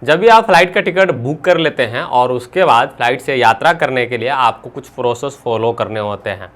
जब भी आप फ्लाइट का टिकट बुक कर लेते हैं और उसके बाद फ्लाइट से यात्रा करने के लिए आपको कुछ प्रोसेस फॉलो करने होते हैं।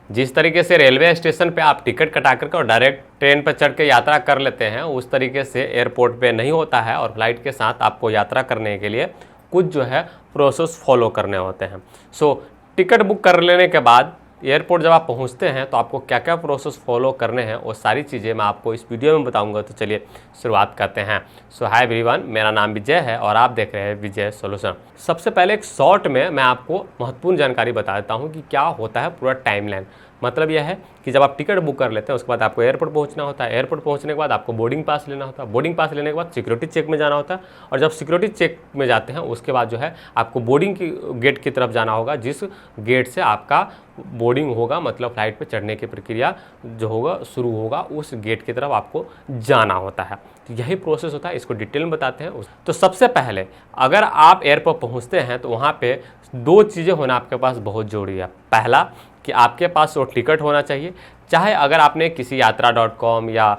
जिस तरीके से रेलवे स्टेशन पे आप टिकट कटा करके और डायरेक्ट ट्रेन पर चढ़ के यात्रा कर लेते हैं, उस तरीके से एयरपोर्ट पे नहीं होता है और फ्लाइट के साथ आपको यात्रा करने के लिए कुछ जो है प्रोसेस फॉलो करने होते हैं। सो टिकट बुक कर लेने के बाद एयरपोर्ट जब आप पहुंचते हैं तो आपको क्या क्या प्रोसेस फॉलो करने हैं वो सारी चीज़ें मैं आपको इस वीडियो में बताऊंगा। तो चलिए शुरुआत करते हैं। सो हाय एवरीवन, मेरा नाम विजय है और आप देख रहे हैं विजय सॉल्यूशन। सबसे पहले एक शॉर्ट में मैं आपको महत्वपूर्ण जानकारी बता देता हूँ कि क्या होता है पूरा टाइमलाइन। मतलब यह है कि जब आप टिकट बुक कर लेते हैं उसके बाद आपको एयरपोर्ट पहुंचना होता है। एयरपोर्ट पहुंचने के बाद आपको बोर्डिंग पास लेना होता है। बोर्डिंग पास लेने के बाद सिक्योरिटी चेक में जाना होता है और जब सिक्योरिटी चेक में जाते हैं उसके बाद जो है आपको बोर्डिंग की गेट की तरफ जाना होगा, जिस गेट से आपका बोर्डिंग होगा, मतलब फ्लाइट पे चढ़ने की प्रक्रिया जो होगा शुरू होगा, उस गेट की तरफ आपको जाना होता है। तो यही प्रोसेस होता है, इसको डिटेल में बताते हैं। तो सबसे पहले अगर आप एयरपोर्ट पहुंचते हैं तो वहाँ पे दो चीज़ें होना आपके पास बहुत ज़रूरी है। पहला कि आपके पास वो टिकट होना चाहिए, चाहे अगर आपने किसी यात्रा.com या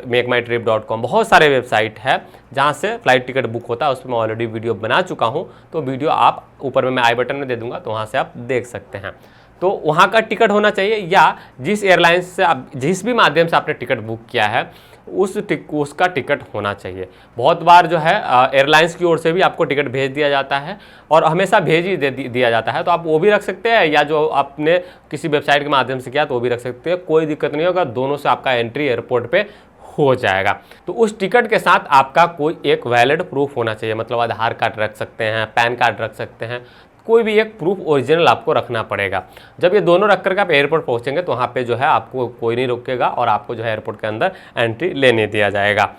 मेकमाईट्रिप.com, बहुत सारे वेबसाइट है जहाँ से फ़्लाइट टिकट बुक होता है, उस पर मैं ऑलरेडी वीडियो बना चुका हूँ। तो वीडियो आप ऊपर में मैं आई बटन में दे दूँगा, तो वहाँ से आप देख सकते हैं। तो वहाँ का टिकट होना चाहिए, या जिस एयरलाइंस से आप जिस भी माध्यम से आपने टिकट बुक किया है उसका टिकट होना चाहिए। बहुत बार जो है एयरलाइंस की ओर से भी आपको टिकट भेज दिया जाता है और हमेशा भेज ही दिया जाता है, तो आप वो भी रख सकते हैं, या जो आपने किसी वेबसाइट के माध्यम से किया तो वो भी रख सकते हैं। कोई दिक्कत नहीं होगा, दोनों से आपका एंट्री एयरपोर्ट पे हो जाएगा। तो उस टिकट के साथ आपका कोई एक वैलिड प्रूफ होना चाहिए, मतलब आधार कार्ड रख सकते हैं, पैन कार्ड रख सकते हैं, कोई भी एक प्रूफ ओरिजिनल आपको रखना पड़ेगा। जब ये दोनों रख करके आप एयरपोर्ट पहुंचेंगे तो वहाँ पे जो है आपको कोई नहीं रोकेगा और आपको जो है एयरपोर्ट के अंदर एंट्री लेने दिया जाएगा।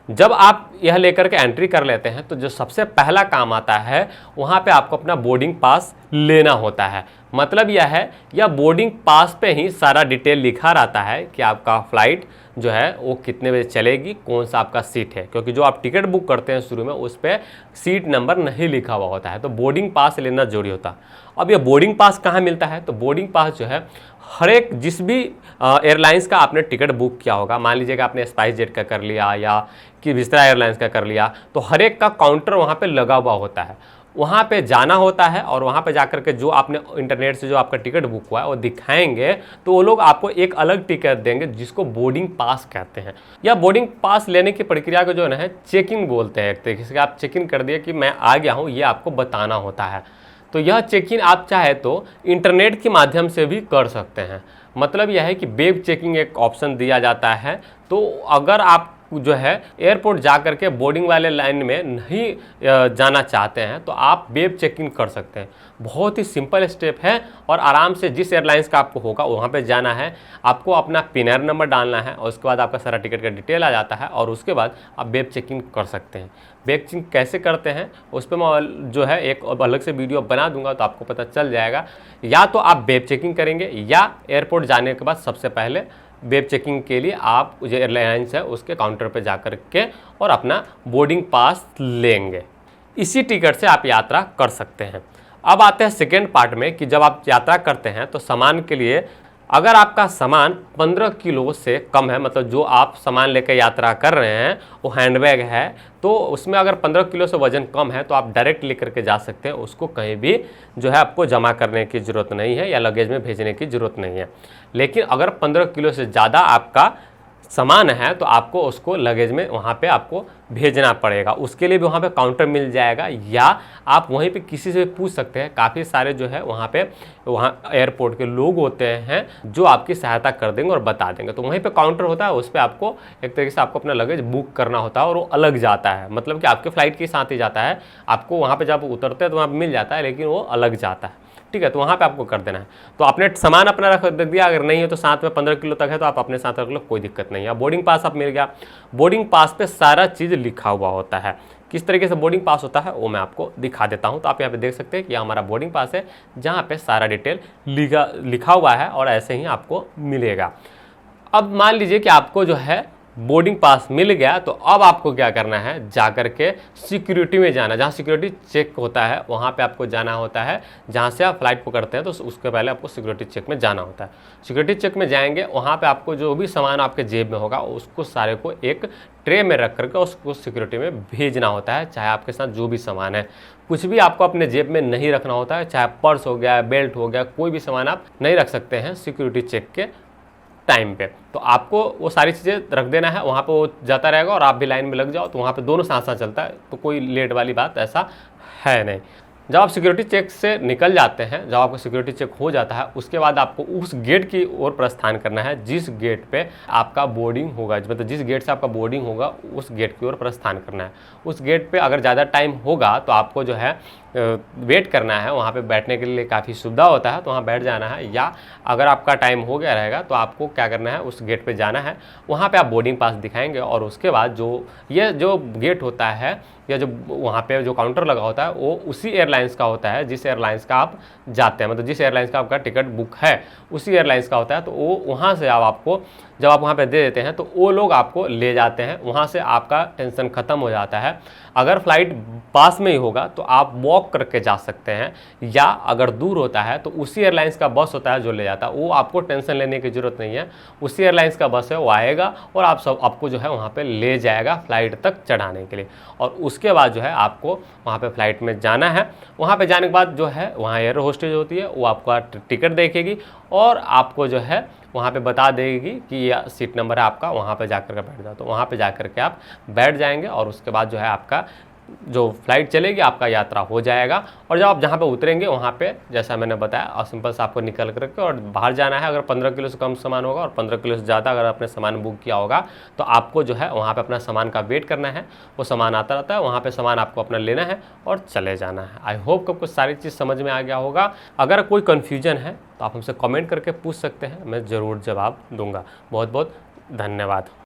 जब आप यह लेकर के एंट्री कर लेते हैं तो जो सबसे पहला काम आता है, वहाँ पे आपको अपना बोर्डिंग पास लेना होता है। मतलब यह है, यह बोर्डिंग पास पे ही सारा डिटेल लिखा रहता है कि आपका फ़्लाइट जो है वो कितने बजे चलेगी, कौन सा आपका सीट है, क्योंकि जो आप टिकट बुक करते हैं शुरू में उस पर सीट नंबर नहीं लिखा हुआ होता है। तो बोर्डिंग पास लेना जरूरी होता है। अब ये बोर्डिंग पास कहाँ मिलता है? तो बोर्डिंग पास जो है हर एक जिस भी एयरलाइंस का आपने टिकट बुक किया होगा, मान लीजिएगा आपने स्पाइस जेट का कर लिया या कि विस्तारा एयरलाइंस का कर लिया, तो हर एक का काउंटर वहाँ पे लगा हुआ होता है। वहाँ पे जाना होता है और वहाँ पे जाकर के जो आपने इंटरनेट से जो आपका टिकट बुक हुआ है वो दिखाएंगे, तो वो लोग आपको एक अलग टिकट देंगे जिसको बोर्डिंग पास कहते हैं। या बोर्डिंग पास लेने की प्रक्रिया को जो है चेक इन बोलते हैं। एक तरीके से आप चेक इन कर दिए कि मैं आ गया हूँ, ये आपको बताना होता है। तो यह चेक इन आप चाहे तो इंटरनेट के माध्यम से भी कर सकते हैं। मतलब यह है कि वेब चेकिंग एक ऑप्शन दिया जाता है। तो अगर आप जो है एयरपोर्ट जा कर के बोर्डिंग वाले लाइन में नहीं जाना चाहते हैं तो आप वेब चेक इन कर सकते हैं। बहुत ही सिंपल स्टेप है और आराम से जिस एयरलाइंस का आपको होगा वहाँ पे जाना है, आपको अपना पिनर नंबर डालना है और उसके बाद आपका सारा टिकट का डिटेल आ जाता है और उसके बाद आप वेब चेकिंग कर सकते हैं। वेब चेकिंग कैसे करते हैं उस पर मैं जो है एक अलग से वीडियो बना दूंगा, तो आपको पता चल जाएगा। या तो आप वेब चेकिंग करेंगे या एयरपोर्ट जाने के बाद सबसे पहले वेब चेकिंग के लिए आप जो एयरलाइंस है उसके काउंटर पर जा कर के और अपना बोर्डिंग पास लेंगे। इसी टिकट से आप यात्रा कर सकते हैं। अब आते हैं सेकेंड पार्ट में कि जब आप यात्रा करते हैं तो सामान के लिए, अगर आपका सामान 15 किलो से कम है, मतलब जो आप सामान लेकर यात्रा कर रहे हैं वो हैंडबैग है, तो उसमें अगर 15 किलो से वज़न कम है तो आप डायरेक्ट लेकर के जा सकते हैं। उसको कहीं भी जो है आपको जमा करने की ज़रूरत नहीं है या लगेज में भेजने की ज़रूरत नहीं है। लेकिन अगर 15 किलो से ज़्यादा आपका सामान है तो आपको उसको लगेज में वहाँ पे आपको भेजना पड़ेगा। उसके लिए भी वहाँ पे काउंटर मिल जाएगा, या आप वहीं पे किसी से पूछ सकते हैं। काफ़ी सारे जो है वहाँ एयरपोर्ट के लोग होते हैं जो आपकी सहायता कर देंगे और बता देंगे। तो वहीं पे काउंटर होता है, उस पर आपको एक तरीके से आपको अपना लगेज बुक करना होता है और वो अलग जाता है, मतलब कि आपके फ्लाइट के साथ ही जाता है। आपको वहाँ पर जब उतरते हैं तो वहाँ पर मिल जाता है, लेकिन वो अलग जाता है। ठीक है, तो वहाँ पे आपको कर देना है। तो आपने सामान अपना रख दिया, अगर नहीं है तो साथ में 15 किलो तक है तो आप अपने साथ रख लो, कोई दिक्कत नहीं है। बोर्डिंग पास आप मिल गया। बोर्डिंग पास पे सारा चीज़ लिखा हुआ होता है। किस तरीके से बोर्डिंग पास होता है वो मैं आपको दिखा देता हूँ। तो आप यहाँ पे देख सकते हैं कि हमारा बोर्डिंग पास है जहाँ पे सारा डिटेल लिखा हुआ है और ऐसे ही आपको मिलेगा। अब मान लीजिए कि आपको जो है बोर्डिंग पास मिल गया तो अब आपको क्या करना है, जाकर के सिक्योरिटी में जाना, जहाँ सिक्योरिटी चेक होता है वहाँ पे आपको जाना होता है। जहाँ से आप फ्लाइट पकड़ते हैं तो उसके पहले आपको सिक्योरिटी चेक में जाना होता है। सिक्योरिटी चेक में जाएंगे, वहाँ पे आपको जो भी सामान आपके जेब में होगा उसको सारे को एक ट्रे में रख करके उसको सिक्योरिटी में भेजना होता है। चाहे आपके साथ जो भी सामान है, कुछ भी आपको अपने जेब में नहीं रखना होता है, चाहे पर्स हो गया, बेल्ट हो गया, कोई भी सामान आप नहीं रख सकते हैं सिक्योरिटी चेक के टाइम पे। तो आपको वो सारी चीज़ें रख देना है, वहाँ पे वो जाता रहेगा और आप भी लाइन में लग जाओ, तो वहाँ पे दोनों साथ साथ चलता है, तो कोई लेट वाली बात ऐसा है नहीं। जब आप सिक्योरिटी चेक से निकल जाते हैं, जब आपका सिक्योरिटी चेक हो जाता है, उसके बाद आपको उस गेट की ओर प्रस्थान करना है जिस गेट पे आपका बोर्डिंग होगा, मतलब जिस गेट से आपका बोर्डिंग होगा उस गेट की ओर प्रस्थान करना है। उस गेट पे अगर ज़्यादा टाइम होगा तो आपको जो है वेट करना है, वहाँ पे बैठने के लिए काफ़ी सुविधा होता है तो वहाँ बैठ जाना है। या अगर आपका टाइम हो गया रहेगा तो आपको क्या करना है, उस गेट पे जाना है, वहाँ पे आप बोर्डिंग पास दिखाएंगे और उसके बाद जो गेट होता है या जो वहाँ पे जो काउंटर लगा होता है वो उसी एयरलाइंस का होता है जिस एयरलाइंस का आप जाते हैं, मतलब जिस एयरलाइंस का आपका टिकट बुक है उसी एयरलाइंस का होता है। तो वो वहाँ से आपको जब आप वहाँ पे दे देते हैं तो वो लोग आपको ले जाते हैं, वहाँ से आपका टेंशन ख़त्म हो जाता है। अगर फ्लाइट पास में ही होगा तो आप वॉक करके जा सकते हैं, या अगर दूर होता है तो उसी एयरलाइंस का बस होता है जो ले जाता है, वो आपको टेंशन लेने की ज़रूरत नहीं है। उसी एयरलाइंस का बस है, वो आएगा और आपको जो है वहाँ पे ले जाएगा फ्लाइट तक चढ़ाने के लिए। और उसके बाद जो है आपको वहाँ पे फ्लाइट में जाना है। वहाँ पे जाने के बाद जो है वहाँ एयर होस्टेज होती है, वो आपका टिकट देखेगी और आपको जो है वहाँ पे बता देगी कि ये सीट नंबर है आपका, वहाँ पे जाकर के बैठ जाओ। तो वहाँ पे जाकर के आप बैठ जाएंगे और उसके बाद जो है आपका जो फ्लाइट चलेगी, आपका यात्रा हो जाएगा। और जब आप जहाँ पे उतरेंगे वहाँ पे जैसा मैंने बताया सिंपल से आपको निकल करके और बाहर जाना है। अगर 15 किलो से कम सामान होगा और 15 किलो से ज़्यादा अगर आपने सामान बुक किया होगा तो आपको जो है वहाँ पे अपना सामान का वेट करना है, वो सामान आता रहता है, वहाँ पे सामान आपको अपना लेना है और चले जाना है। आई होप कि आपको सारी चीज़ समझ में आ गया होगा। अगर कोई कन्फ्यूजन है तो आप हमसे कमेंट करके पूछ सकते हैं, मैं ज़रूर जवाब दूंगा। बहुत बहुत धन्यवाद।